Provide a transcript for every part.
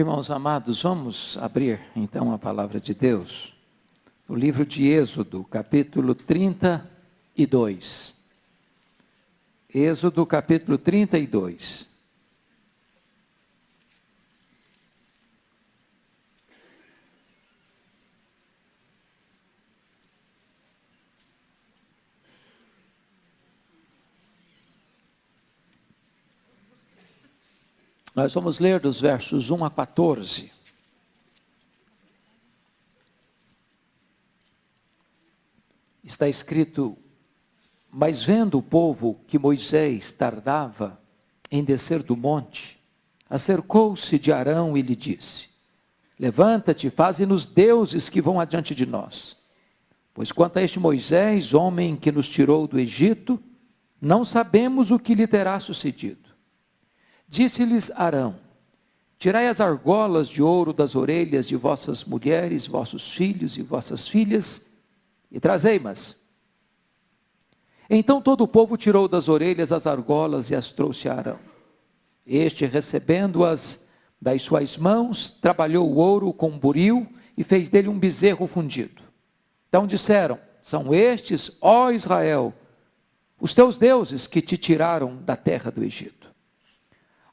Irmãos amados, vamos abrir então a palavra de Deus, o livro de Êxodo, capítulo 32. Êxodo, capítulo 32. Nós vamos ler dos versos 1 a 14. Está escrito: mas vendo o povo que Moisés tardava em descer do monte, acercou-se de Arão e lhe disse: levanta-te, faze-nos deuses que vão adiante de nós. Pois quanto a este Moisés, homem que nos tirou do Egito, não sabemos o que lhe terá sucedido. Disse-lhes Arão: tirai as argolas de ouro das orelhas de vossas mulheres, vossos filhos e vossas filhas, e trazei-mas. Então todo o povo tirou das orelhas as argolas e as trouxe a Arão. Este, recebendo-as das suas mãos, trabalhou o ouro com um buril e fez dele um bezerro fundido. Então disseram: são estes, ó Israel, os teus deuses que te tiraram da terra do Egito.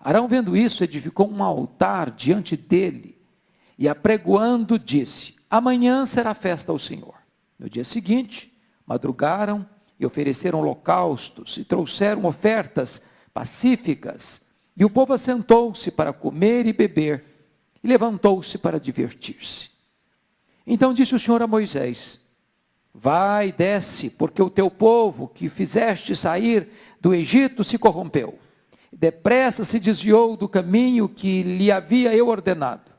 Arão, vendo isso, edificou um altar diante dele e, apregoando, disse: amanhã será festa ao Senhor. No dia seguinte, madrugaram e ofereceram holocaustos e trouxeram ofertas pacíficas. E o povo assentou-se para comer e beber e levantou-se para divertir-se. Então disse o Senhor a Moisés: vai, desce, porque o teu povo que fizeste sair do Egito se corrompeu. Depressa se desviou do caminho que lhe havia eu ordenado.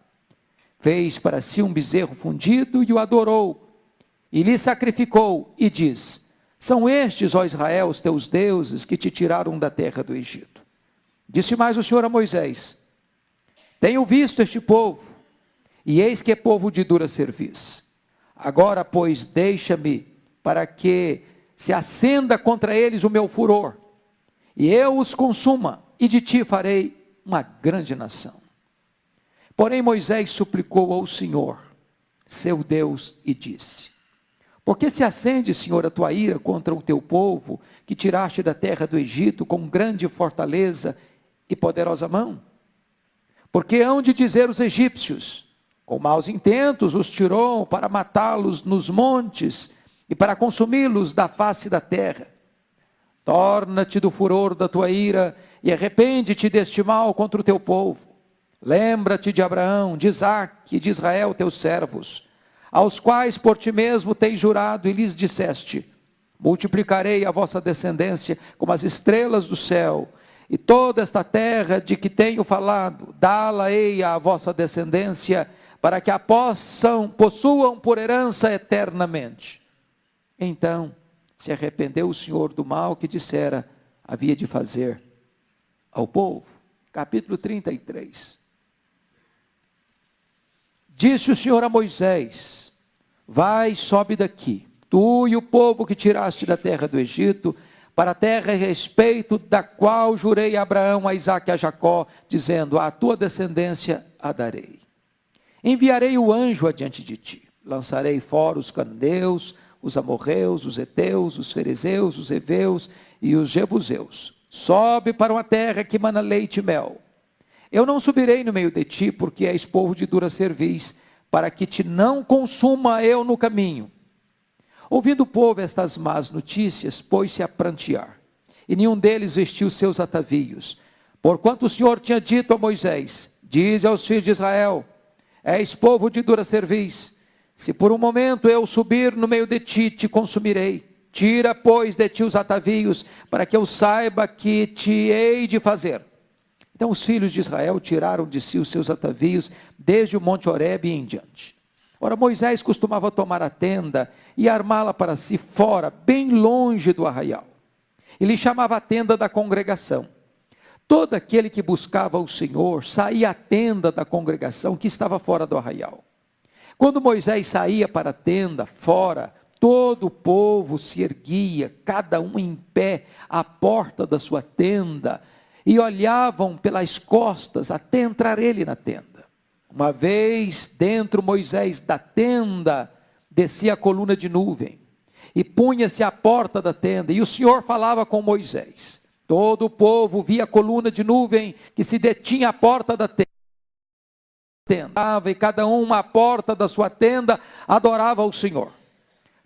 Fez para si um bezerro fundido e o adorou, e lhe sacrificou, e diz: são estes, ó Israel, os teus deuses que te tiraram da terra do Egito. Disse mais o Senhor a Moisés: tenho visto este povo, e eis que é povo de dura cerviz. Agora, pois, deixa-me para que se acenda contra eles o meu furor, e eu os consuma, e de ti farei uma grande nação. Porém Moisés suplicou ao Senhor, seu Deus, e disse: por que se acende, Senhor, a tua ira contra o teu povo, que tiraste da terra do Egito com grande fortaleza e poderosa mão? Porque hão de dizer os egípcios: com maus intentos os tirou para matá-los nos montes e para consumi-los da face da terra. Torna-te do furor da tua ira e arrepende-te deste mal contra o teu povo. Lembra-te de Abraão, de Isaque e de Israel, teus servos, aos quais por ti mesmo tens jurado, e lhes disseste: multiplicarei a vossa descendência como as estrelas do céu, e toda esta terra de que tenho falado, dá-la-ei à vossa descendência, para que a possuam por herança eternamente. Então se arrependeu o Senhor do mal que dissera havia de fazer ao povo. Capítulo 33. Disse o Senhor a Moisés: vai, sobe daqui, tu e o povo que tiraste da terra do Egito, para a terra a respeito da qual jurei a Abraão, a Isaque e a Jacó, dizendo: à tua descendência a darei. Enviarei o anjo adiante de ti, lançarei fora os cananeus, os amorreus, os heteus, os ferezeus, os heveus e os jebuseus. Sobe para uma terra que mana leite e mel. Eu não subirei no meio de ti, porque és povo de dura cerviz, para que te não consuma eu no caminho. Ouvindo o povo estas más notícias, pôs-se a prantear, e nenhum deles vestiu seus atavios, porquanto o Senhor tinha dito a Moisés: dize aos filhos de Israel: és povo de dura cerviz, se por um momento eu subir no meio de ti, te consumirei. Tira, pois, de ti os atavios, para que eu saiba que te hei de fazer. Então os filhos de Israel tiraram de si os seus atavios, desde o monte Horebe em diante. Ora, Moisés costumava tomar a tenda e armá-la para si fora, bem longe do arraial. Ele chamava a tenda da congregação. Todo aquele que buscava o Senhor saía à tenda da congregação que estava fora do arraial. Quando Moisés saía para a tenda, fora, todo o povo se erguia, cada um em pé, à porta da sua tenda, e olhavam pelas costas até entrar ele na tenda. Uma vez dentro Moisés da tenda, descia a coluna de nuvem, e punha-se à porta da tenda, e o Senhor falava com Moisés. Todo o povo via a coluna de nuvem que se detinha à porta da tenda, e cada um à porta da sua tenda adorava ao Senhor.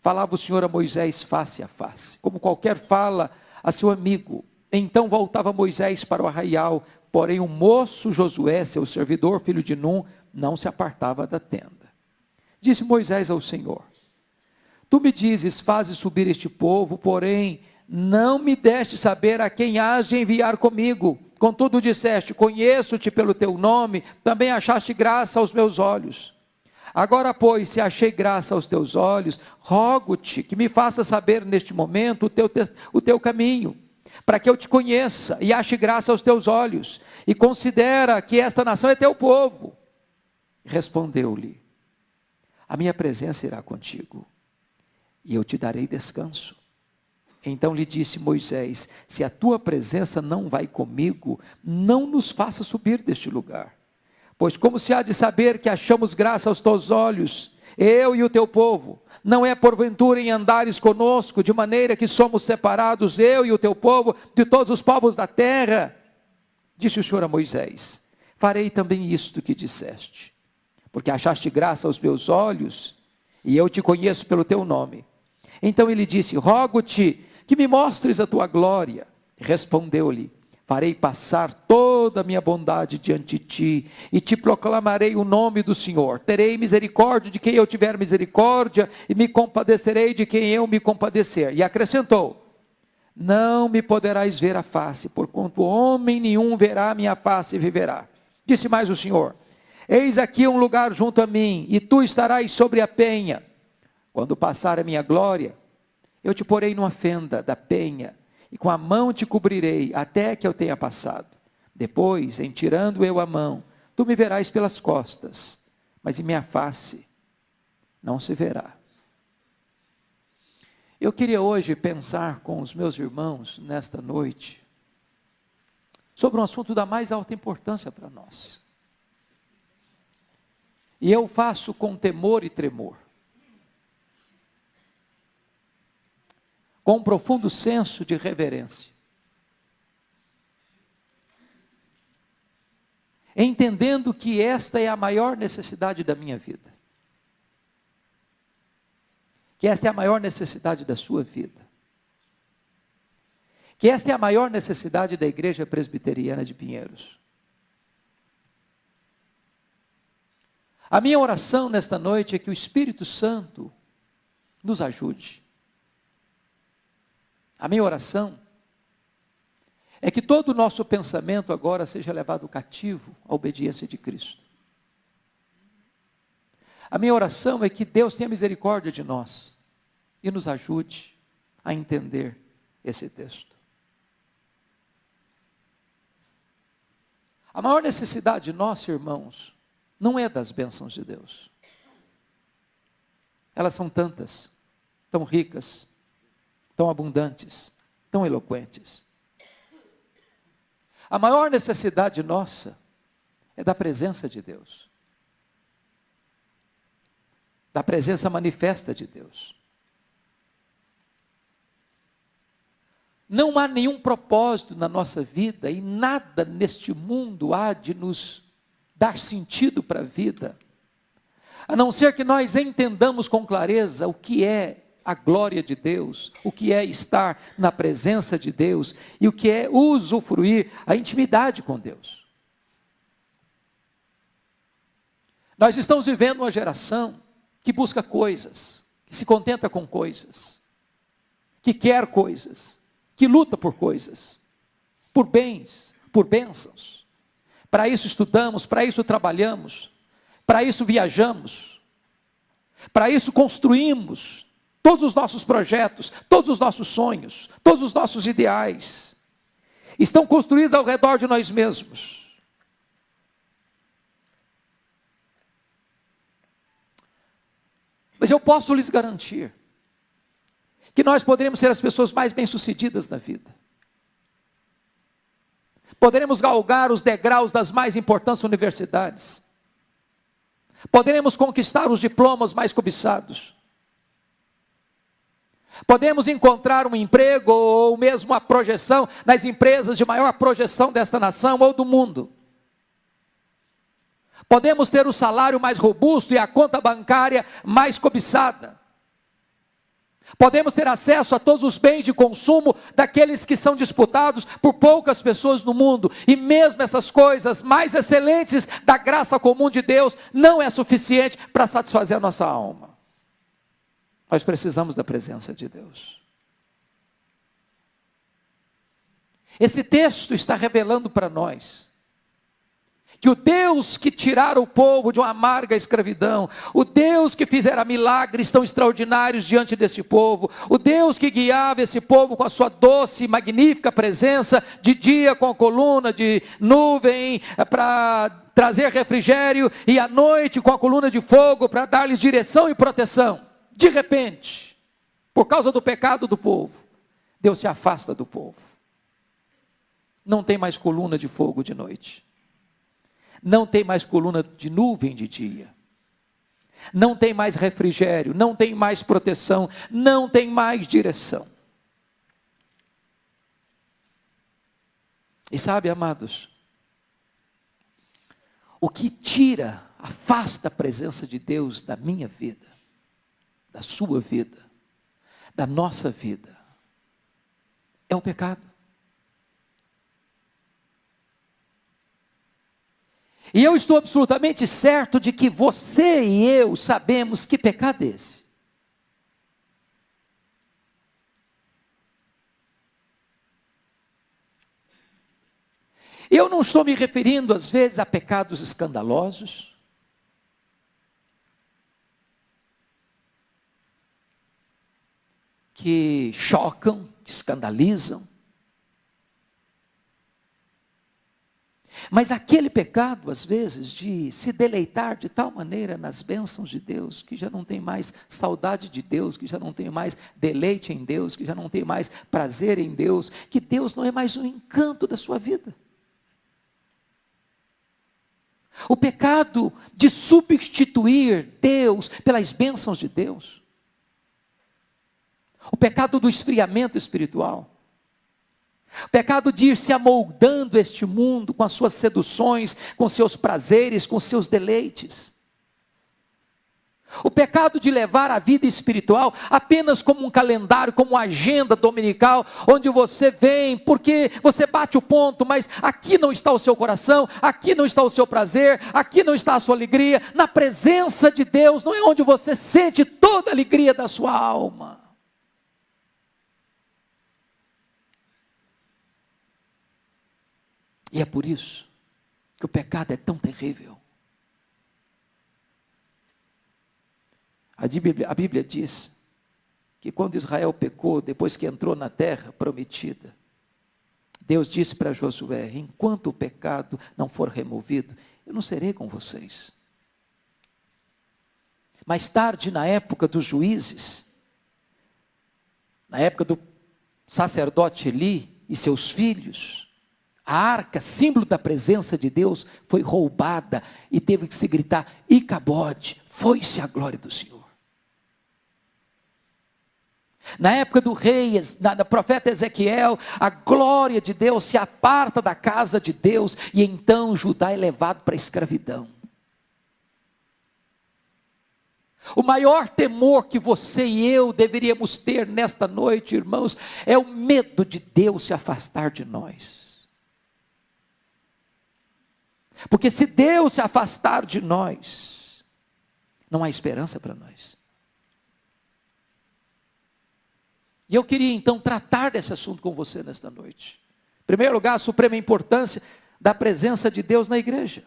Falava o Senhor a Moisés face a face, como qualquer fala a seu amigo. Então voltava Moisés para o arraial, porém o moço Josué, seu servidor, filho de Num, não se apartava da tenda. Disse Moisés ao Senhor: tu me dizes, faze subir este povo, porém não me deste saber a quem hás de enviar comigo. Contudo disseste, conheço-te pelo teu nome, também achaste graça aos meus olhos. Agora, pois, se achei graça aos teus olhos, rogo-te que me faça saber neste momento o teu caminho, para que eu te conheça e ache graça aos teus olhos, e considera que esta nação é teu povo. Respondeu-lhe: a minha presença irá contigo, e eu te darei descanso. Então lhe disse Moisés: se a tua presença não vai comigo, não nos faça subir deste lugar. Pois como se há de saber que achamos graça aos teus olhos, eu e o teu povo? Não é porventura em andares conosco, de maneira que somos separados, eu e o teu povo, de todos os povos da terra? Disse o Senhor a Moisés: farei também isto que disseste, porque achaste graça aos meus olhos, e eu te conheço pelo teu nome. Então ele disse: rogo-te que me mostres a tua glória. Respondeu-lhe: farei passar toda a minha bondade diante de ti, e te proclamarei o nome do Senhor. Terei misericórdia de quem eu tiver misericórdia, e me compadecerei de quem eu me compadecer. E acrescentou: não me poderás ver a face, porquanto homem nenhum verá a minha face e viverá. Disse mais o Senhor: eis aqui um lugar junto a mim, e tu estarás sobre a penha. Quando passar a minha glória, eu te porei numa fenda da penha, e com a mão te cobrirei, até que eu tenha passado. Depois, em tirando eu a mão, tu me verás pelas costas, mas em minha face não se verá. Eu queria hoje pensar com os meus irmãos, nesta noite, sobre um assunto da mais alta importância para nós. E eu faço com temor e tremor, com um profundo senso de reverência, entendendo que esta é a maior necessidade da minha vida, que esta é a maior necessidade da sua vida, que esta é a maior necessidade da Igreja Presbiteriana de Pinheiros. A minha oração nesta noite é que o Espírito Santo nos ajude. A minha oração é que todo o nosso pensamento agora seja levado cativo à obediência de Cristo. A minha oração é que Deus tenha misericórdia de nós e nos ajude a entender esse texto. A maior necessidade nossa, irmãos, não é das bênçãos de Deus. Elas são tantas, tão ricas, tão abundantes, tão eloquentes. A maior necessidade nossa é da presença de Deus, da presença manifesta de Deus. Não há nenhum propósito na nossa vida e nada neste mundo há de nos dar sentido para a vida, a não ser que nós entendamos com clareza o que é a glória de Deus, o que é estar na presença de Deus e o que é usufruir a intimidade com Deus. Nós estamos vivendo uma geração que busca coisas, que se contenta com coisas, que quer coisas, que luta por coisas, por bens, por bênçãos. Para isso estudamos, para isso trabalhamos, para isso viajamos, para isso construímos todos os nossos projetos, todos os nossos sonhos, todos os nossos ideais, estão construídos ao redor de nós mesmos. Mas eu posso lhes garantir que nós poderemos ser as pessoas mais bem-sucedidas na vida. Poderemos galgar os degraus das mais importantes universidades. Poderemos conquistar os diplomas mais cobiçados. Podemos encontrar um emprego ou mesmo uma projeção nas empresas de maior projeção desta nação ou do mundo. Podemos ter o salário mais robusto e a conta bancária mais cobiçada. Podemos ter acesso a todos os bens de consumo daqueles que são disputados por poucas pessoas no mundo. E mesmo essas coisas mais excelentes da graça comum de Deus não é suficiente para satisfazer a nossa alma. Nós precisamos da presença de Deus. Esse texto está revelando para nós que o Deus que tirara o povo de uma amarga escravidão, o Deus que fizera milagres tão extraordinários diante desse povo, o Deus que guiava esse povo com a sua doce e magnífica presença, de dia com a coluna de nuvem para trazer refrigério, e à noite com a coluna de fogo para dar-lhes direção e proteção. De repente, por causa do pecado do povo, Deus se afasta do povo. Não tem mais coluna de fogo de noite. Não tem mais coluna de nuvem de dia. Não tem mais refrigério, não tem mais proteção, não tem mais direção. E sabe, amados, o que tira, afasta a presença de Deus da minha vida, da sua vida, da nossa vida, é o pecado. E eu estou absolutamente certo de que você e eu sabemos que pecado é esse. Eu não estou me referindo às vezes a pecados escandalosos, que chocam, escandalizam. Mas aquele pecado, às vezes, de se deleitar de tal maneira nas bênçãos de Deus, que já não tem mais saudade de Deus, que já não tem mais deleite em Deus, que já não tem mais prazer em Deus, que Deus não é mais um encanto da sua vida. O pecado de substituir Deus pelas bênçãos de Deus. O pecado do esfriamento espiritual. O pecado de ir se amoldando este mundo com as suas seduções, com seus prazeres, com seus deleites. O pecado de levar a vida espiritual apenas como um calendário, como uma agenda dominical, onde você vem porque você bate o ponto, mas aqui não está o seu coração, aqui não está o seu prazer, aqui não está a sua alegria. Na presença de Deus não é onde você sente toda a alegria da sua alma. E é por isso que o pecado é tão terrível. A Bíblia diz que quando Israel pecou, depois que entrou na terra prometida, Deus disse para Josué: enquanto o pecado não for removido, eu não serei com vocês. Mais tarde, na época dos juízes, na época do sacerdote Eli e seus filhos, a arca, símbolo da presença de Deus, foi roubada e teve que se gritar: Icabode, foi-se a glória do Senhor. Na época do rei, do profeta Ezequiel, a glória de Deus se aparta da casa de Deus e então Judá é levado para a escravidão. O maior temor que você e eu deveríamos ter nesta noite, irmãos, é o medo de Deus se afastar de nós. Porque se Deus se afastar de nós, não há esperança para nós. E eu queria então tratar desse assunto com você nesta noite. Em primeiro lugar, a suprema importância da presença de Deus na igreja.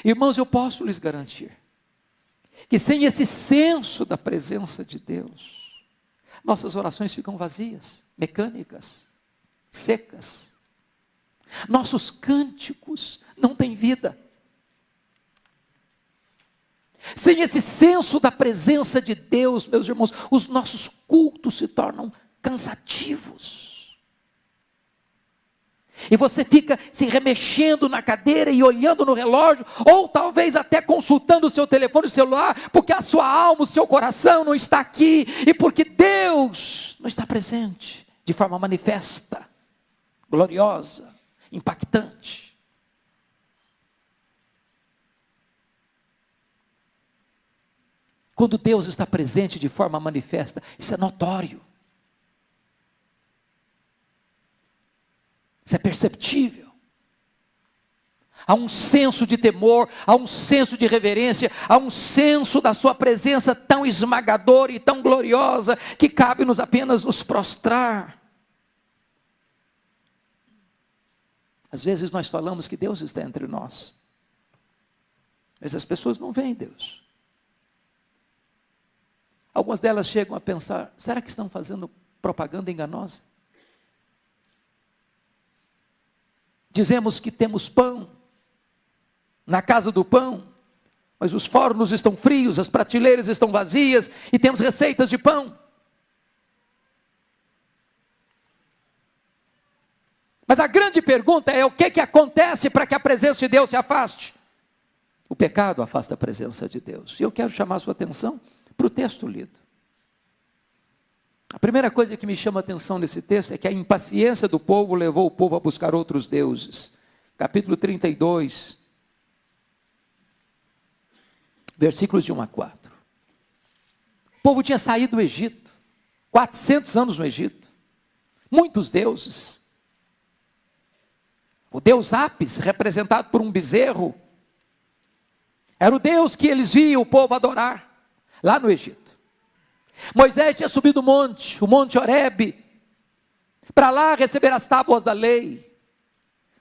Irmãos, eu posso lhes garantir que sem esse senso da presença de Deus, nossas orações ficam vazias, mecânicas, secas. Nossos cânticos não têm vida. Sem esse senso da presença de Deus, meus irmãos, os nossos cultos se tornam cansativos. E você fica se remexendo na cadeira e olhando no relógio, ou talvez até consultando o seu telefone celular, porque a sua alma, o seu coração não está aqui, e porque Deus não está presente de forma manifesta, gloriosa, impactante. Quando Deus está presente de forma manifesta, isso é notório. Isso é perceptível. Há um senso de temor, há um senso de reverência, há um senso da sua presença tão esmagadora e tão gloriosa, que cabe-nos apenas nos prostrar. Às vezes nós falamos que Deus está entre nós, mas as pessoas não veem Deus. Algumas delas chegam a pensar, será que estão fazendo propaganda enganosa? Dizemos que temos pão, na casa do pão, mas os fornos estão frios, as prateleiras estão vazias, e temos receitas de pão. Mas a grande pergunta é, o que acontece para que a presença de Deus se afaste? O pecado afasta a presença de Deus. E eu quero chamar a sua atenção para o texto lido. A primeira coisa que me chama a atenção nesse texto é que a impaciência do povo levou o povo a buscar outros deuses. Capítulo 32, versículos de 1 a 4. O povo tinha saído do Egito, 400 anos no Egito, muitos deuses. O deus Apis, representado por um bezerro, era o Deus que eles viam o povo adorar, lá no Egito. Moisés tinha subido o monte Horebe, para lá receber as tábuas da lei.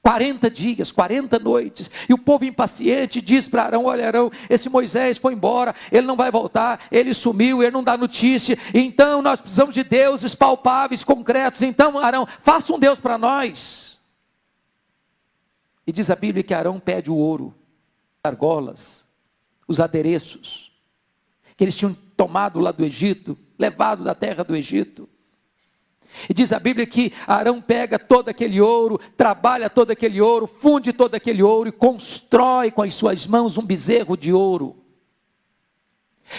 40 dias, 40 noites, e o povo impaciente diz para Arão, olha Arão, esse Moisés foi embora, ele não vai voltar, ele sumiu, ele não dá notícia, então nós precisamos de deuses palpáveis, concretos, então Arão, faça um Deus para nós. E diz a Bíblia que Arão pede o ouro, as argolas, os adereços, que eles tinham tomado lá do Egito, levado da terra do Egito. E diz a Bíblia que Arão pega todo aquele ouro, trabalha todo aquele ouro, funde todo aquele ouro e constrói com as suas mãos um bezerro de ouro.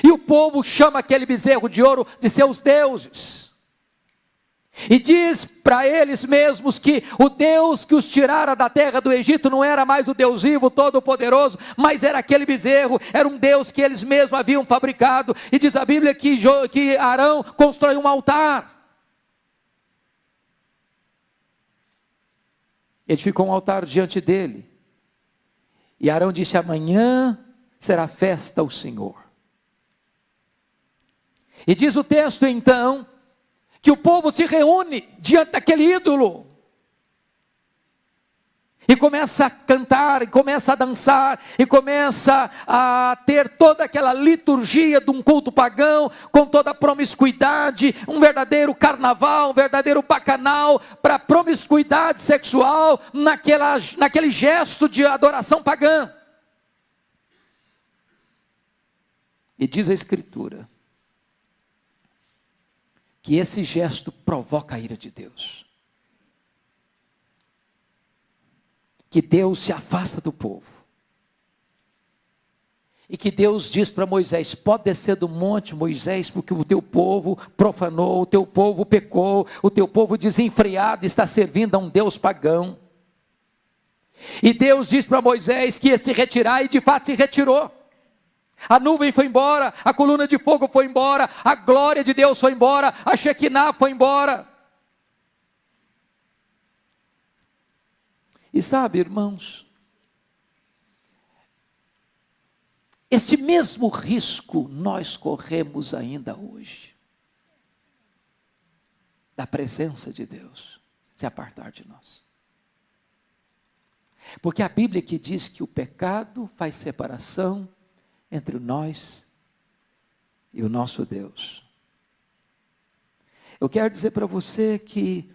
E o povo chama aquele bezerro de ouro de seus deuses. E diz para eles mesmos que o Deus que os tirara da terra do Egito não era mais o Deus vivo, todo-poderoso, mas era aquele bezerro, era um Deus que eles mesmos haviam fabricado. E diz a Bíblia que Arão constrói um altar. Edificou um altar diante dele. E Arão disse, amanhã será festa ao Senhor. E diz o texto então, que o povo se reúne diante daquele ídolo, e começa a cantar, e começa a dançar, e começa a ter toda aquela liturgia de um culto pagão, com toda a promiscuidade, um verdadeiro carnaval, um verdadeiro bacanal, para promiscuidade sexual, naquele gesto de adoração pagã. E diz a Escritura, que esse gesto provoca a ira de Deus. Que Deus se afasta do povo. E que Deus diz para Moisés, pode descer do monte, Moisés, porque o teu povo profanou, o teu povo pecou, o teu povo desenfreado está servindo a um Deus pagão. E Deus diz para Moisés que ia se retirar, e de fato se retirou. A nuvem foi embora, a coluna de fogo foi embora, a glória de Deus foi embora, a Shekinah foi embora. E sabe, irmãos, este mesmo risco nós corremos ainda hoje, da presença de Deus se apartar de nós. Porque a Bíblia que diz que o pecado faz separação entre nós e o nosso Deus. Eu quero dizer para você que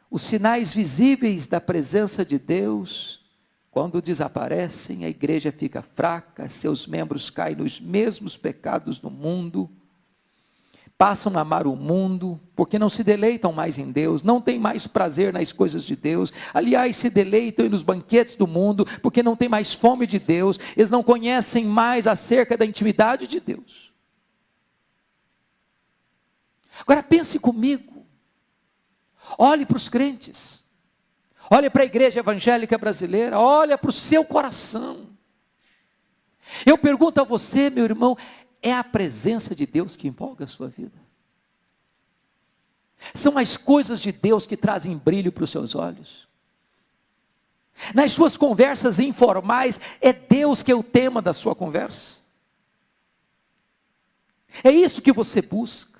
os sinais visíveis da presença de Deus, quando desaparecem, a igreja fica fraca, seus membros caem nos mesmos pecados do mundo, passam a amar o mundo, porque não se deleitam mais em Deus, não têm mais prazer nas coisas de Deus. Aliás, se deleitam nos banquetes do mundo, porque não têm mais fome de Deus, eles não conhecem mais acerca da intimidade de Deus. Agora pense comigo, olhe para os crentes, olhe para a igreja evangélica brasileira, olhe para o seu coração. Eu pergunto a você, meu irmão, é a presença de Deus que empolga a sua vida? São as coisas de Deus que trazem brilho para os seus olhos? Nas suas conversas informais, é Deus que é o tema da sua conversa? É isso que você busca?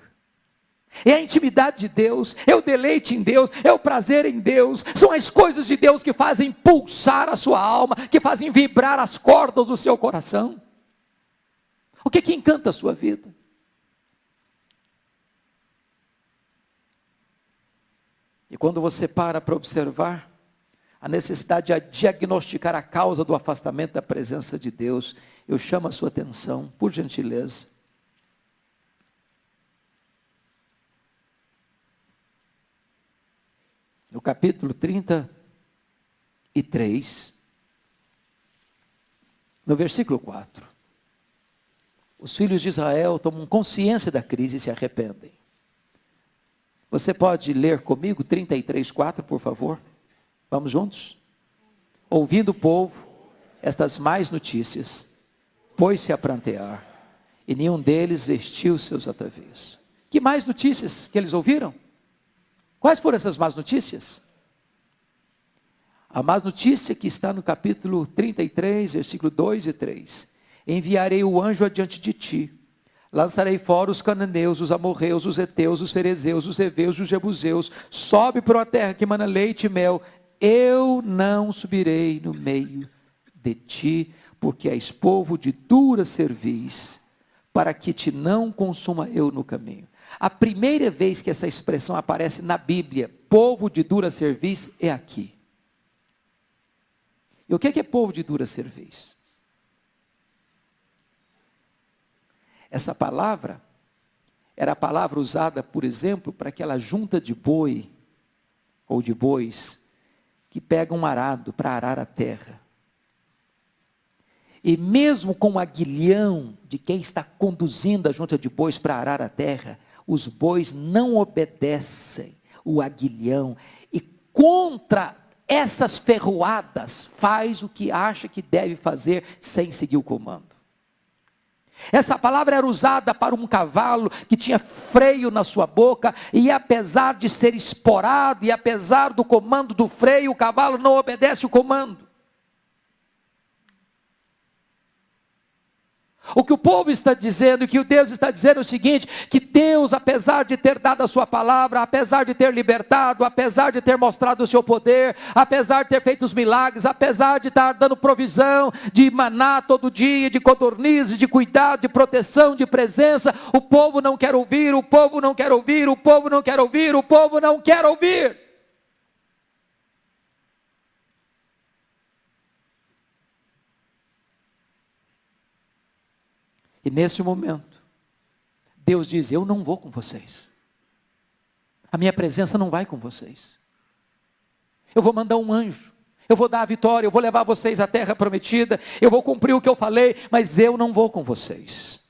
É a intimidade de Deus, é o deleite em Deus, é o prazer em Deus, são as coisas de Deus que fazem pulsar a sua alma, que fazem vibrar as cordas do seu coração? O que encanta a sua vida? E quando você para observar a necessidade de diagnosticar a causa do afastamento da presença de Deus, eu chamo a sua atenção, por gentileza. No capítulo 33, no versículo 4. Os filhos de Israel tomam consciência da crise e se arrependem. Você pode ler comigo 33:4, por favor? Vamos juntos? Ouvindo o povo estas más notícias, pôs-se a prantear, e nenhum deles vestiu seus atavios. Que mais notícias que eles ouviram? Quais foram essas más notícias? A má notícia que está no capítulo 33, versículo 2 e 3. Enviarei o anjo adiante de ti, lançarei fora os cananeus, os amorreus, os heteus, os ferezeus, os heveus, os jebuseus, sobe para uma terra que mana leite e mel, eu não subirei no meio de ti, porque és povo de dura cerviz, para que te não consuma eu no caminho. A primeira vez que essa expressão aparece na Bíblia, povo de dura cerviz, é aqui. E o que é povo de dura cerviz? Essa palavra era a palavra usada, por exemplo, para aquela junta de boi, ou de bois, que pega um arado para arar a terra. E mesmo com o aguilhão de quem está conduzindo a junta de bois para arar a terra, os bois não obedecem o aguilhão, e contra essas ferroadas faz o que acha que deve fazer sem seguir o comando. Essa palavra era usada para um cavalo que tinha freio na sua boca, e apesar de ser esporado, e apesar do comando do freio, o cavalo não obedece o comando. O que o povo está dizendo, o que o Deus está dizendo é o seguinte, que Deus, apesar de ter dado a sua palavra, apesar de ter libertado, apesar de ter mostrado o seu poder, apesar de ter feito os milagres, apesar de estar dando provisão de maná todo dia, de codornizes, de cuidado, de proteção, de presença, o povo não quer ouvir, o povo não quer ouvir, o povo não quer ouvir, o povo não quer ouvir. E nesse momento, Deus diz, eu não vou com vocês. A minha presença não vai com vocês. Eu vou mandar um anjo, eu vou dar a vitória, eu vou levar vocês à terra prometida, eu vou cumprir o que eu falei, mas eu não vou com vocês.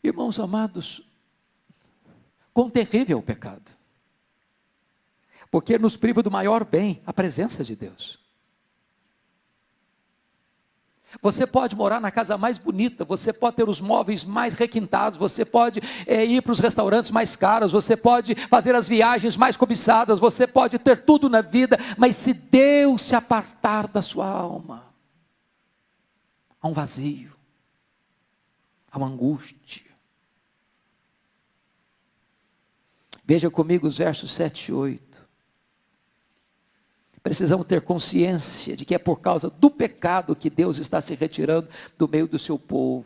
Irmãos amados, quão terrível é o pecado. Porque nos priva do maior bem, a presença de Deus. Você pode morar na casa mais bonita, você pode ter os móveis mais requintados, você pode ir para os restaurantes mais caros, você pode fazer as viagens mais cobiçadas, você pode ter tudo na vida, mas se Deus se apartar da sua alma, há um vazio, há uma angústia. Veja comigo os versos 7 e 8. Precisamos ter consciência de que é por causa do pecado que Deus está se retirando do meio do seu povo.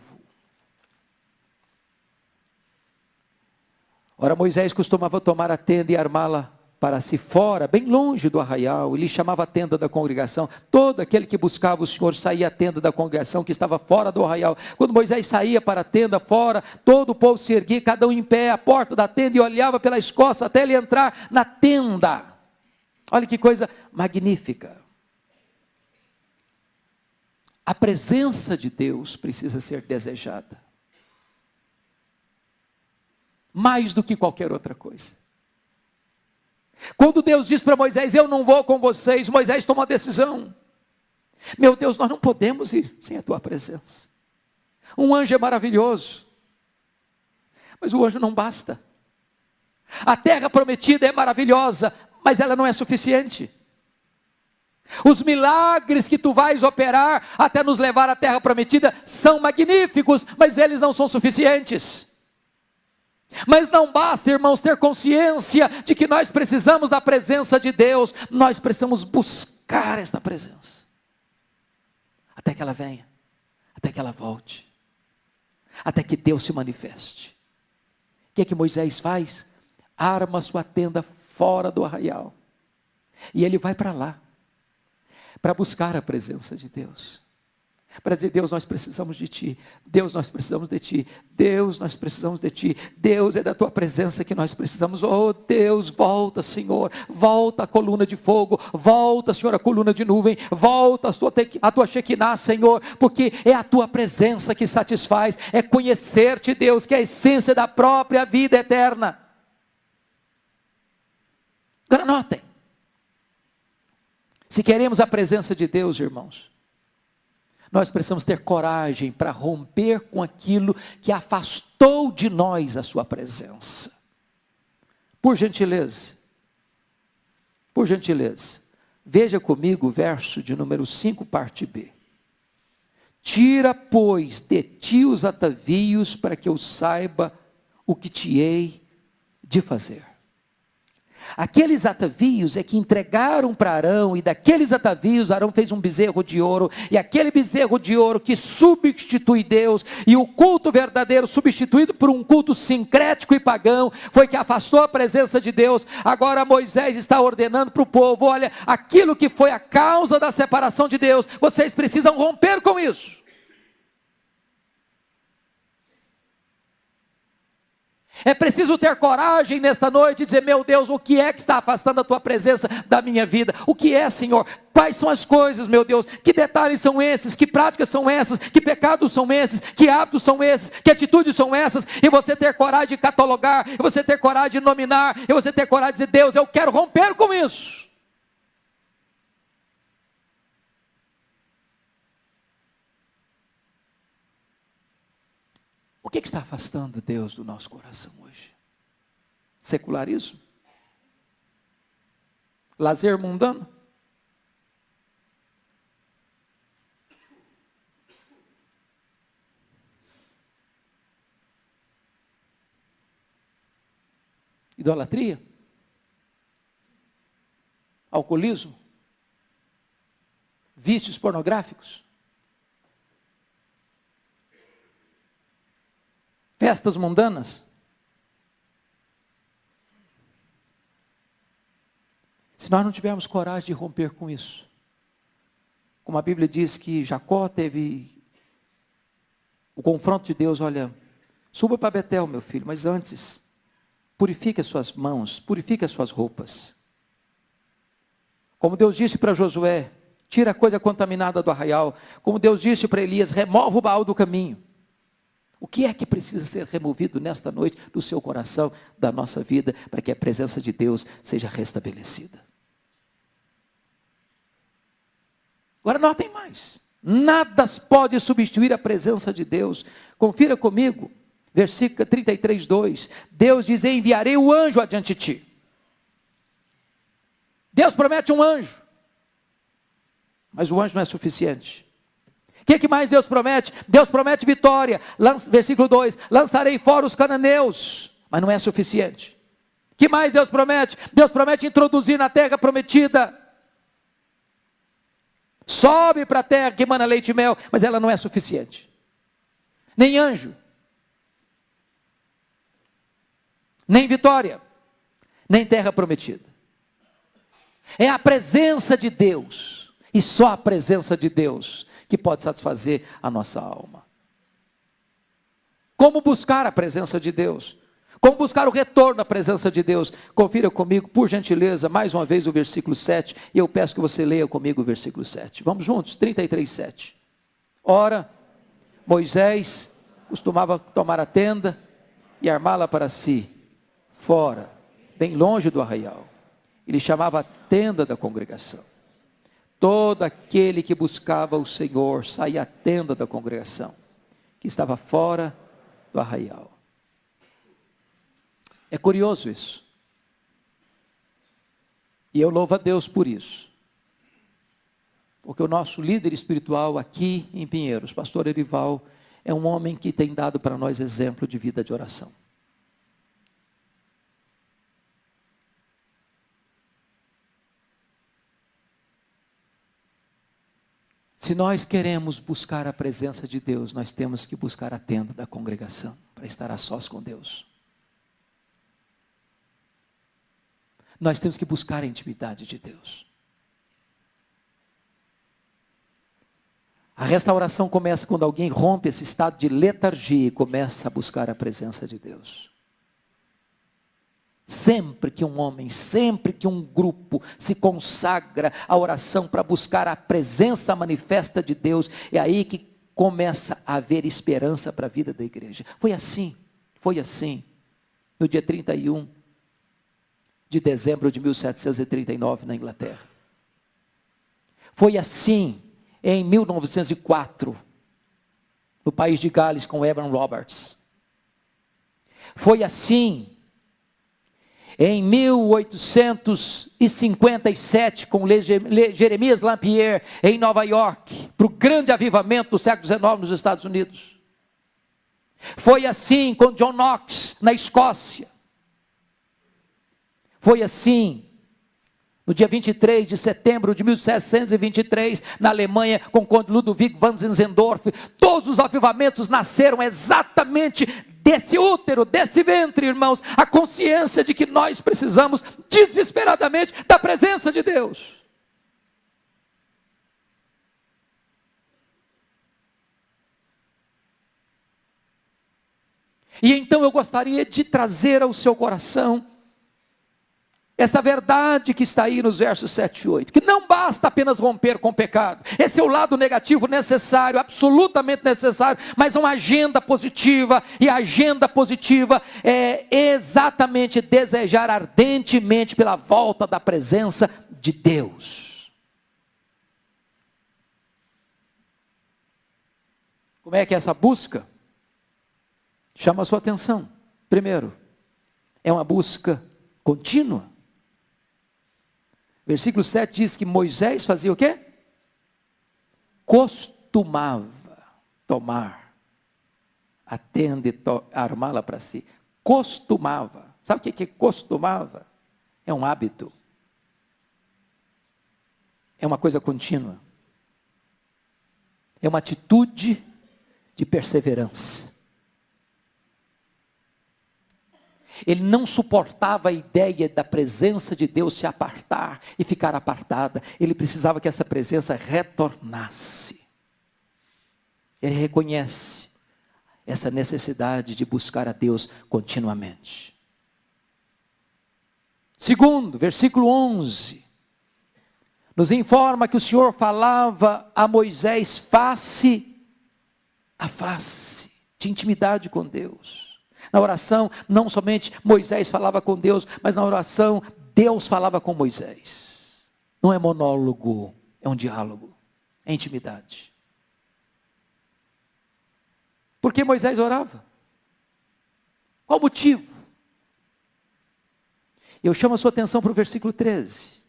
Ora, Moisés costumava tomar a tenda e armá-la para si fora, bem longe do arraial, e lhe chamava a tenda da congregação. Todo aquele que buscava o Senhor saía à tenda da congregação que estava fora do arraial. Quando Moisés saía para a tenda fora, todo o povo se erguia, cada um em pé, à porta da tenda, e olhava pelas costas até ele entrar na tenda. Olha que coisa magnífica. A presença de Deus precisa ser desejada. Mais do que qualquer outra coisa. Quando Deus diz para Moisés, eu não vou com vocês, Moisés toma uma decisão. Meu Deus, nós não podemos ir sem a tua presença. Um anjo é maravilhoso, mas o anjo não basta. A terra prometida é maravilhosa, mas ela não é suficiente. Os milagres que tu vais operar até nos levar à terra prometida são magníficos, mas eles não são suficientes. Mas não basta, irmãos, ter consciência de que nós precisamos da presença de Deus. Nós precisamos buscar esta presença. Até que ela venha. Até que ela volte. Até que Deus se manifeste. O que é que Moisés faz? Arma sua tenda fora do arraial. E ele vai para lá. Para buscar a presença de Deus. Para dizer, Deus, nós precisamos de Ti. Deus, nós precisamos de Ti. Deus, nós precisamos de Ti. Deus, é da Tua presença que nós precisamos. Oh Deus, volta, Senhor. Volta a coluna de fogo. Volta, Senhor, a coluna de nuvem. Volta a Tua Shekinah, Senhor. Porque é a Tua presença que satisfaz. É conhecer-te, Deus, que é a essência da própria vida eterna. Agora notem. Se queremos a presença de Deus, irmãos, nós precisamos ter coragem para romper com aquilo que afastou de nós a sua presença. Por gentileza, veja comigo o verso de número 5, parte B. Tira, pois, de ti os atavios, para que eu saiba o que te hei de fazer. Aqueles atavios é que entregaram para Arão, e daqueles atavios Arão fez um bezerro de ouro, e aquele bezerro de ouro que substitui Deus, e o culto verdadeiro substituído por um culto sincrético e pagão, foi que afastou a presença de Deus. Agora Moisés está ordenando para o povo, olha, aquilo que foi a causa da separação de Deus, vocês precisam romper com isso. É preciso ter coragem nesta noite e dizer, meu Deus, o que é que está afastando a tua presença da minha vida? O que é, Senhor? Quais são as coisas, meu Deus? Que detalhes são esses? Que práticas são essas? Que pecados são esses? Que hábitos são esses? Que atitudes são essas? E você ter coragem de catalogar, e você ter coragem de nominar, e você ter coragem de dizer, Deus, eu quero romper com isso. O que está afastando Deus do nosso coração hoje? Secularismo? Lazer mundano? Idolatria? Alcoolismo? Vícios pornográficos? Festas mundanas? Se nós não tivermos coragem de romper com isso, como a Bíblia diz que Jacó teve o confronto de Deus, olha, suba para Betel, meu filho, mas antes, purifique as suas mãos, purifique as suas roupas. Como Deus disse para Josué, tira a coisa contaminada do arraial. Como Deus disse para Elias, remove o Baal do caminho. O que é que precisa ser removido nesta noite do seu coração, da nossa vida, para que a presença de Deus seja restabelecida? Agora notem mais. Nada pode substituir a presença de Deus. Confira comigo, versículo 33, 2. Deus diz, enviarei o anjo adiante de ti. Deus promete um anjo. Mas o anjo não é suficiente. O que mais Deus promete? Deus promete vitória. Versículo 2, lançarei fora os cananeus. Mas não é suficiente. O que mais Deus promete? Deus promete introduzir na terra prometida. Sobe para a terra que emana leite e mel. Mas ela não é suficiente. Nem anjo. Nem vitória. Nem terra prometida. É a presença de Deus, e só a presença de Deus, que pode satisfazer a nossa alma. Como buscar a presença de Deus? Como buscar o retorno à presença de Deus? Confira comigo, por gentileza, mais uma vez o versículo 7, e eu peço que você leia comigo o versículo 7. Vamos juntos, 33:7. Ora, Moisés costumava tomar a tenda e armá-la para si, fora, bem longe do arraial. Ele chamava a tenda da congregação. Todo aquele que buscava o Senhor saía à tenda da congregação, que estava fora do arraial. É curioso isso. E eu louvo a Deus por isso. Porque o nosso líder espiritual aqui em Pinheiros, pastor Erival, é um homem que tem dado para nós exemplo de vida de oração. Se nós queremos buscar a presença de Deus, nós temos que buscar a tenda da congregação, para estar a sós com Deus. Nós temos que buscar a intimidade de Deus. A restauração começa quando alguém rompe esse estado de letargia e começa a buscar a presença de Deus. Sempre que um homem, sempre que um grupo se consagra à oração para buscar a presença manifesta de Deus, é aí que começa a haver esperança para a vida da igreja. Foi assim, no dia 31 de dezembro de 1739 na Inglaterra. Foi assim em 1904, no país de Gales com Evan Roberts. Foi assim em 1857, com Jeremias Lampier, em Nova York, para o grande avivamento do século XIX nos Estados Unidos. Foi assim com John Knox, na Escócia. Foi assim, no dia 23 de setembro de 1723, na Alemanha, com o conde Ludwig van Zinzendorf. Todos os avivamentos nasceram exatamente desse útero, desse ventre, irmãos, a consciência de que nós precisamos desesperadamente da presença de Deus. E então eu gostaria de trazer ao seu coração essa verdade que está aí nos versos 7 e 8, que não basta apenas romper com o pecado, esse é o lado negativo necessário, absolutamente necessário, mas uma agenda positiva, e a agenda positiva é exatamente desejar ardentemente pela volta da presença de Deus. Como é que é essa busca? Chama a sua atenção. Primeiro, é uma busca contínua. Versículo 7 diz que Moisés fazia o quê? Costumava tomar a tenda e armá-la para si. Costumava. Sabe o que é costumava? É um hábito. É uma coisa contínua. É uma atitude de perseverança. Ele não suportava a ideia da presença de Deus se apartar e ficar apartada. Ele precisava que essa presença retornasse. Ele reconhece essa necessidade de buscar a Deus continuamente. Segundo, versículo 11, nos informa que o Senhor falava a Moisés face a face, de intimidade com Deus. Na oração, não somente Moisés falava com Deus, mas na oração, Deus falava com Moisés. Não é monólogo, é um diálogo, é intimidade. Por que Moisés orava? Qual o motivo? Eu chamo a sua atenção para o versículo 13.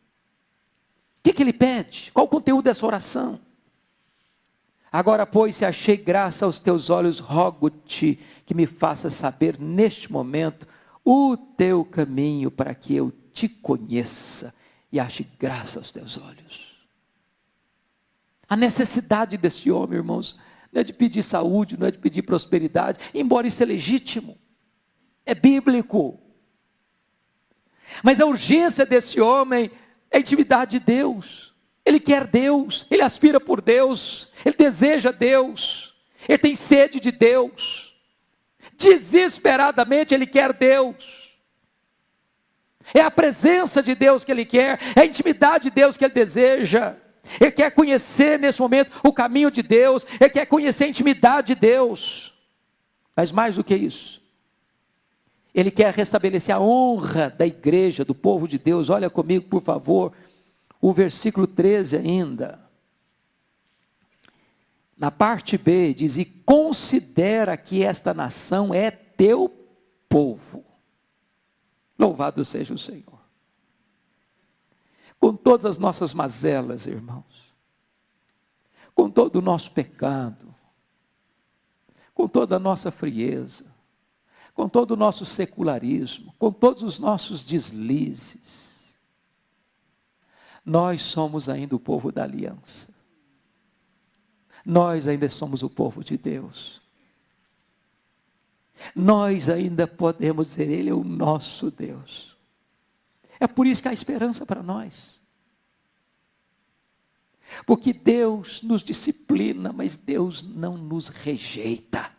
O que ele pede? Qual o conteúdo dessa oração? Agora, pois, se achei graça aos teus olhos, rogo-te que me faças saber neste momento o teu caminho, para que eu te conheça e ache graça aos teus olhos. A necessidade desse homem, irmãos, não é de pedir saúde, não é de pedir prosperidade, embora isso é legítimo, é bíblico. Mas a urgência desse homem é a intimidade de Deus. Ele quer Deus, ele aspira por Deus, ele deseja Deus, ele tem sede de Deus. Desesperadamente ele quer Deus. É a presença de Deus que ele quer, é a intimidade de Deus que ele deseja. Ele quer conhecer nesse momento o caminho de Deus, ele quer conhecer a intimidade de Deus. Mas mais do que isso, ele quer restabelecer a honra da igreja, do povo de Deus. Olha comigo, por favor, o versículo 13 ainda. Na parte B diz: e considera que esta nação é teu povo. Louvado seja o Senhor. Com todas as nossas mazelas, irmãos, com todo o nosso pecado, com toda a nossa frieza, com todo o nosso secularismo, com todos os nossos deslizes, nós somos ainda o povo da aliança. Nós ainda somos o povo de Deus. Nós ainda podemos dizer, Ele é o nosso Deus. É por isso que há esperança para nós. Porque Deus nos disciplina, mas Deus não nos rejeita.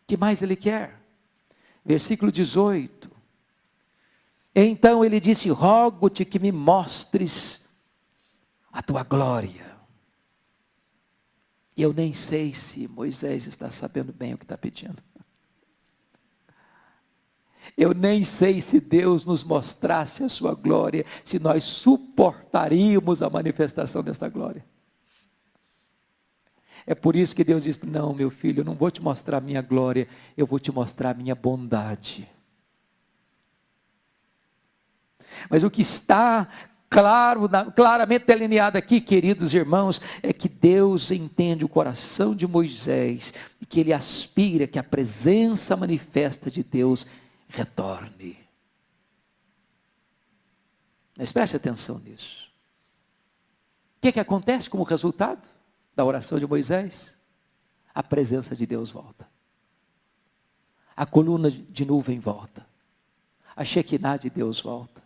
O que mais Ele quer? Versículo 18. Então Ele disse: rogo-te que me mostres a tua glória. E eu nem sei se Moisés está sabendo bem o que está pedindo. Eu nem sei se Deus nos mostrasse a sua glória, se nós suportaríamos a manifestação desta glória. É por isso que Deus diz: não, meu filho, eu não vou te mostrar a minha glória, eu vou te mostrar a minha bondade. Mas o que está claramente delineado aqui, queridos irmãos, é que Deus entende o coração de Moisés, e que ele aspira que a presença manifesta de Deus retorne. Mas preste atenção nisso. O que acontece como resultado da oração de Moisés? A presença de Deus volta. A coluna de nuvem volta. A Shekinah de Deus volta.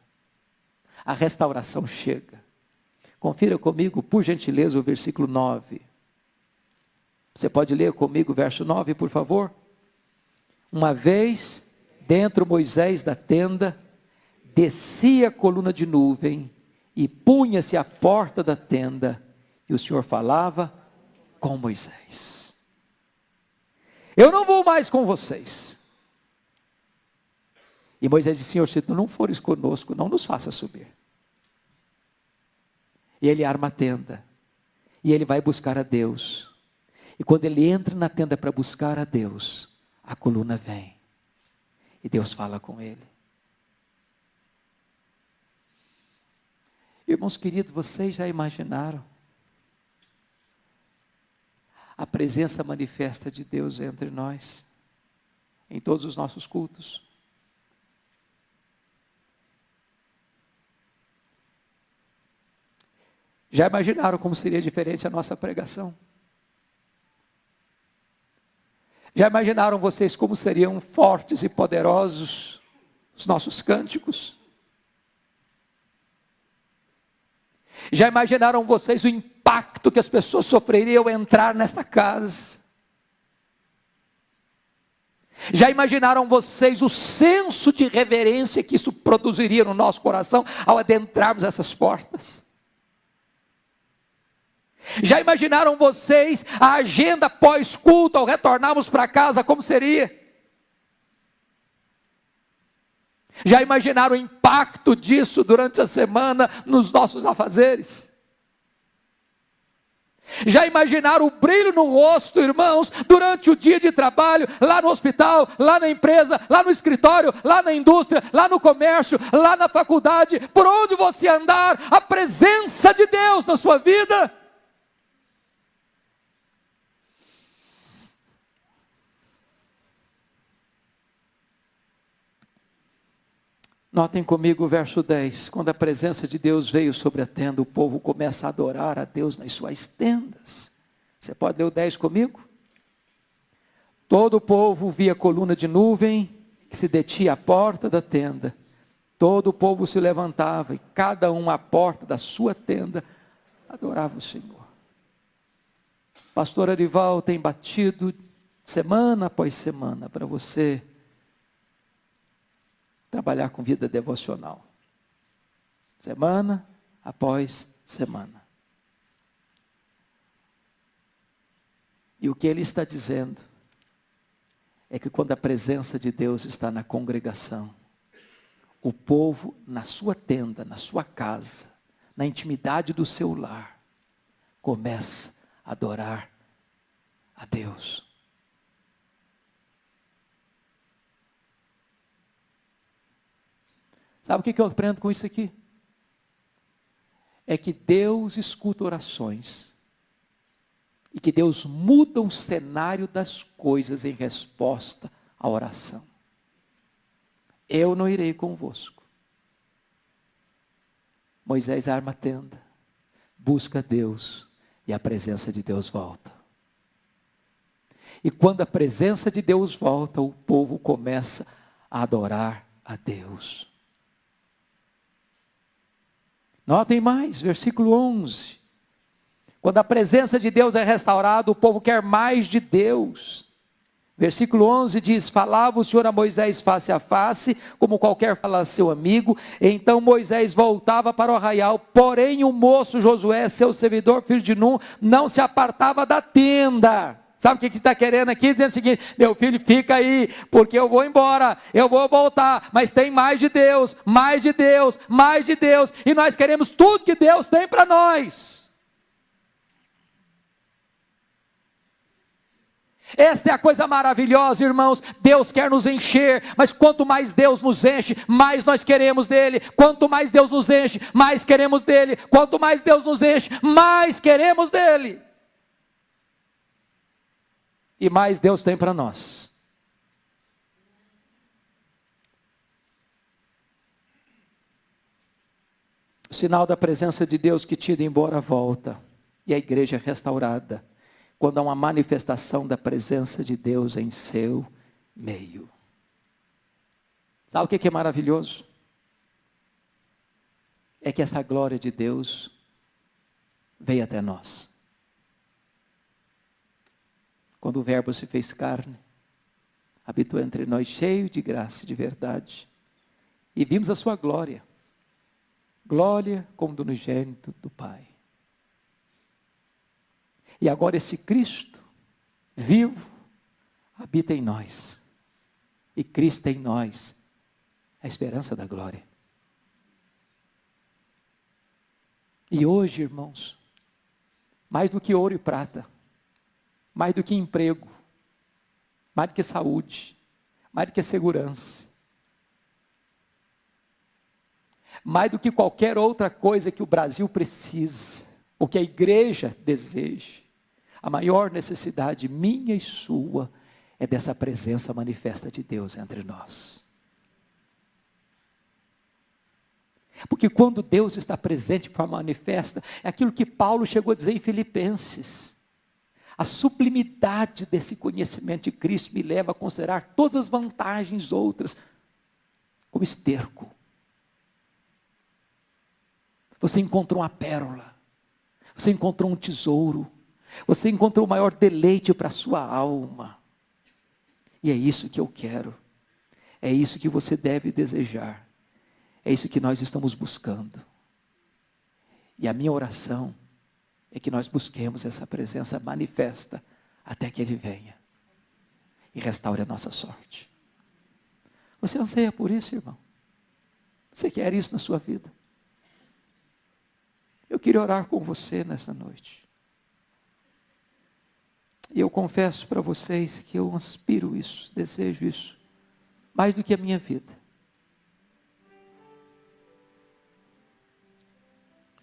A restauração chega. Confira comigo, por gentileza, o versículo 9. Você pode ler comigo o verso 9, por favor? Uma vez, dentro Moisés da tenda, descia a coluna de nuvem e punha-se à porta da tenda, e o Senhor falava com Moisés. Eu não vou mais com vocês. E Moisés disse: Senhor, se tu não fores conosco, não nos faça subir. E ele arma a tenda, e ele vai buscar a Deus. E quando ele entra na tenda para buscar a Deus, a coluna vem, e Deus fala com ele. Irmãos queridos, vocês já imaginaram a presença manifesta de Deus entre nós, em todos os nossos cultos? Já imaginaram como seria diferente a nossa pregação? Já imaginaram vocês como seriam fortes e poderosos os nossos cânticos? Já imaginaram vocês o impacto que as pessoas sofreriam ao entrar nesta casa? Já imaginaram vocês o senso de reverência que isso produziria no nosso coração ao adentrarmos essas portas? Já imaginaram vocês a agenda pós-culto ao retornarmos para casa, como seria? Já imaginaram o impacto disso durante a semana nos nossos afazeres? Já imaginaram o brilho no rosto, irmãos, durante o dia de trabalho, lá no hospital, lá na empresa, lá no escritório, lá na indústria, lá no comércio, lá na faculdade, por onde você andar, a presença de Deus na sua vida? Notem comigo o verso 10, quando a presença de Deus veio sobre a tenda, o povo começa a adorar a Deus nas suas tendas. Você pode ler o 10 comigo? Todo o povo via coluna de nuvem que se detinha à porta da tenda. Todo o povo se levantava e cada um à porta da sua tenda adorava o Senhor. Pastor Arival tem batido semana após semana para você trabalhar com vida devocional. Semana após semana. E o que ele está dizendo é que quando a presença de Deus está na congregação, o povo na sua tenda, na sua casa, na intimidade do seu lar, começa a adorar a Deus. Sabe o que eu aprendo com isso aqui? É que Deus escuta orações. E que Deus muda o cenário das coisas em resposta à oração. Eu não irei convosco. Moisés arma a tenda, busca Deus e a presença de Deus volta. E quando a presença de Deus volta, o povo começa a adorar a Deus. Notem mais, versículo 11. Quando a presença de Deus é restaurada, o povo quer mais de Deus. Versículo 11 diz: falava o Senhor a Moisés face a face, como qualquer fala a seu amigo. Então Moisés voltava para o arraial, porém o moço Josué, seu servidor, filho de Nun, não se apartava da tenda. Sabe o que está querendo aqui? Dizendo o seguinte: meu filho, fica aí, porque eu vou embora, eu vou voltar, mas tem mais de Deus, mais de Deus, mais de Deus, e nós queremos tudo que Deus tem para nós. Esta é a coisa maravilhosa, irmãos. Deus quer nos encher, mas quanto mais Deus nos enche, mais nós queremos dele. Quanto mais Deus nos enche, mais queremos dele. Quanto mais Deus nos enche, mais queremos dele. E mais Deus tem para nós. O sinal da presença de Deus que tira embora volta, e a igreja é restaurada quando há uma manifestação da presença de Deus em seu meio. Sabe o que é maravilhoso? É que essa glória de Deus veio até nós. Quando o Verbo se fez carne, habitou entre nós cheio de graça e de verdade, e vimos a sua glória, glória como do unigênito do Pai. E agora esse Cristo vivo habita em nós. E Cristo em nós, a esperança da glória. E hoje, irmãos, mais do que ouro e prata, mais do que emprego, mais do que saúde, mais do que segurança, mais do que qualquer outra coisa que o Brasil precisa, o que a igreja deseja, a maior necessidade minha e sua é dessa presença manifesta de Deus entre nós. Porque quando Deus está presente de forma manifesta, é aquilo que Paulo chegou a dizer em Filipenses: a sublimidade desse conhecimento de Cristo me leva a considerar todas as vantagens outras como esterco. Você encontrou uma pérola, você encontrou um tesouro, você encontrou o maior deleite para a sua alma. E é isso que eu quero, é isso que você deve desejar, é isso que nós estamos buscando. E a minha oração é que nós busquemos essa presença manifesta até que Ele venha e restaure a nossa sorte. Você anseia por isso, irmão? Você quer isso na sua vida? Eu queria orar com você nessa noite. E eu confesso para vocês que eu aspiro isso, desejo isso, mais do que a minha vida.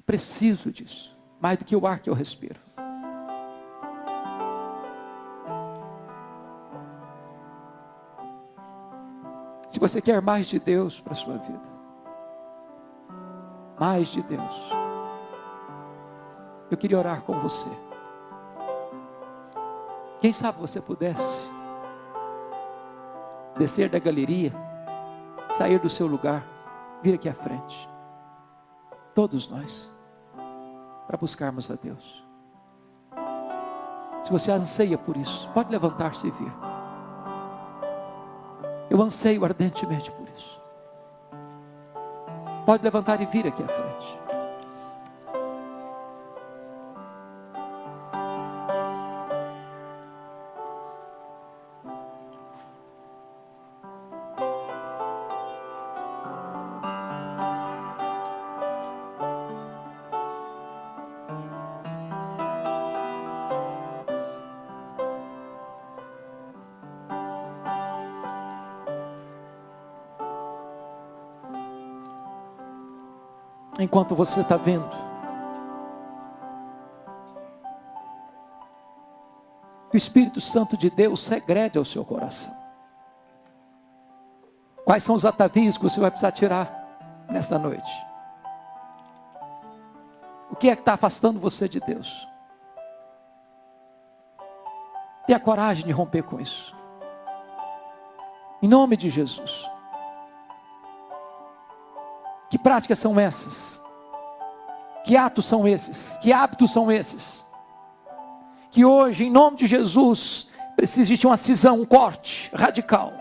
Preciso disso, mais do que o ar que eu respiro. Se você quer mais de Deus para a sua vida, mais de Deus, eu queria orar com você. Quem sabe você pudesse descer da galeria, sair do seu lugar, vir aqui à frente. Todos nós, para buscarmos a Deus. Se você anseia por isso, pode levantar-se e vir. Eu anseio ardentemente por isso. Pode levantar e vir aqui à frente. Enquanto você está vendo, o Espírito Santo de Deus segrede ao seu coração. Quais são os atavios que você vai precisar tirar nesta noite? O que é que está afastando você de Deus? Tenha coragem de romper com isso. Em nome de Jesus. Que práticas são essas? Que atos são esses? Que hábitos são esses? Que hoje, em nome de Jesus, precisa existir uma cisão, um corte radical.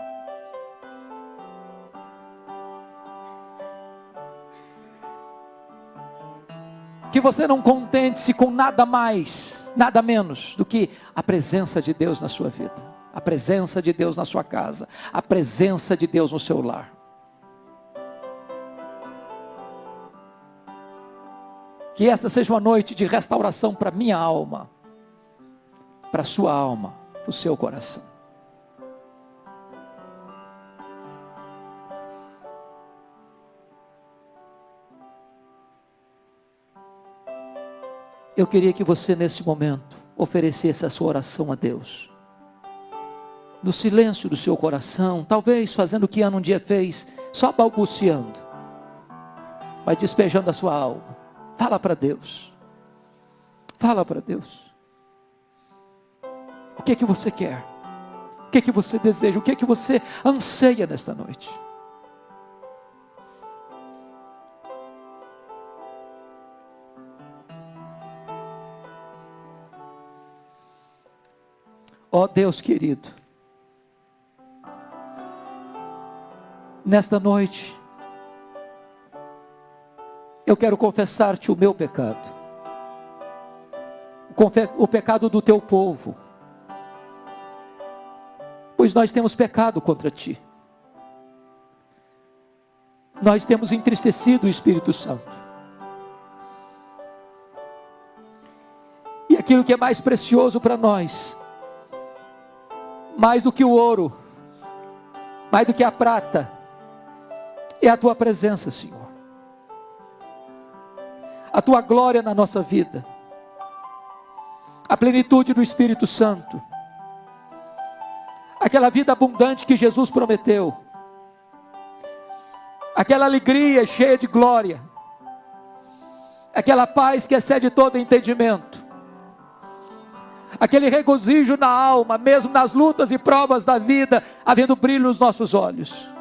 Que você não contente-se com nada mais, nada menos do que a presença de Deus na sua vida, a presença de Deus na sua casa, a presença de Deus no seu lar. Que esta seja uma noite de restauração para a minha alma, para a sua alma, para o seu coração. Eu queria que você nesse momento oferecesse a sua oração a Deus. No silêncio do seu coração, talvez fazendo o que Ana um dia fez, só balbuciando, mas despejando a sua alma. Fala para Deus. Fala para Deus. O que é que você quer? O que é que você deseja? O que é que você anseia nesta noite? Ó Deus querido, nesta noite, eu quero confessar-te o meu pecado, o pecado do teu povo, pois nós temos pecado contra ti, nós temos entristecido o Espírito Santo, e aquilo que é mais precioso para nós, mais do que o ouro, mais do que a prata, é a tua presença, Senhor. A tua glória na nossa vida, a plenitude do Espírito Santo, aquela vida abundante que Jesus prometeu, aquela alegria cheia de glória, aquela paz que excede todo entendimento, aquele regozijo na alma, mesmo nas lutas e provas da vida, havendo brilho nos nossos olhos.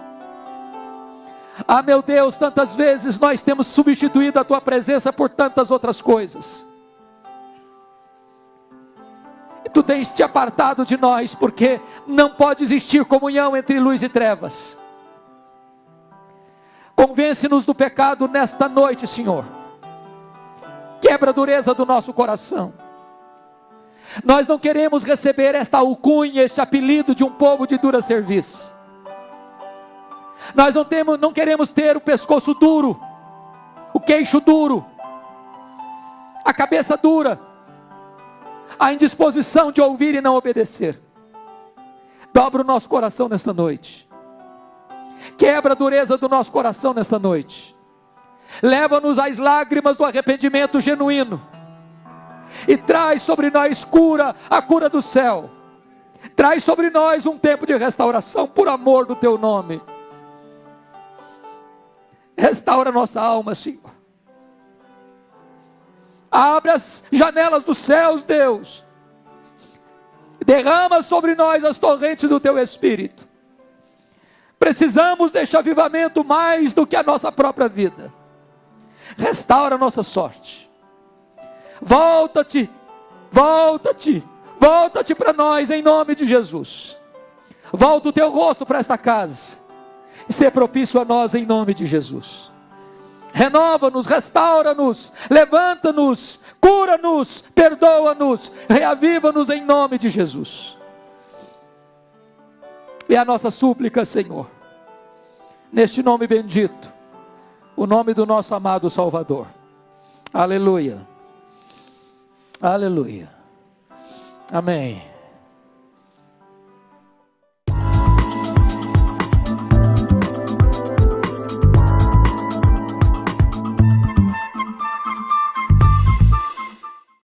Ah, meu Deus, tantas vezes nós temos substituído a tua presença por tantas outras coisas. E tu tens te apartado de nós, porque não pode existir comunhão entre luz e trevas. Convence-nos do pecado nesta noite, Senhor. Quebra a dureza do nosso coração. Nós não queremos receber esta alcunha, este apelido de um povo de dura serviço. Nós não queremos ter o pescoço duro, o queixo duro, a cabeça dura, a indisposição de ouvir e não obedecer. Dobra o nosso coração nesta noite. Quebra a dureza do nosso coração nesta noite. Leva-nos às lágrimas do arrependimento genuíno. E traz sobre nós a cura do céu. Traz sobre nós um tempo de restauração, por amor do teu nome. Restaura nossa alma, Senhor. Abre as janelas dos céus, Deus. Derrama sobre nós as torrentes do teu Espírito. Precisamos deste avivamento mais do que a nossa própria vida. Restaura a nossa sorte. Volta-te, volta-te, volta-te para nós em nome de Jesus. Volta o teu rosto para esta casa e ser propício a nós em nome de Jesus. Renova-nos, restaura-nos, levanta-nos, cura-nos, perdoa-nos, reaviva-nos em nome de Jesus. É a nossa súplica, Senhor, neste nome bendito, o nome do nosso amado Salvador. Aleluia, aleluia, amém.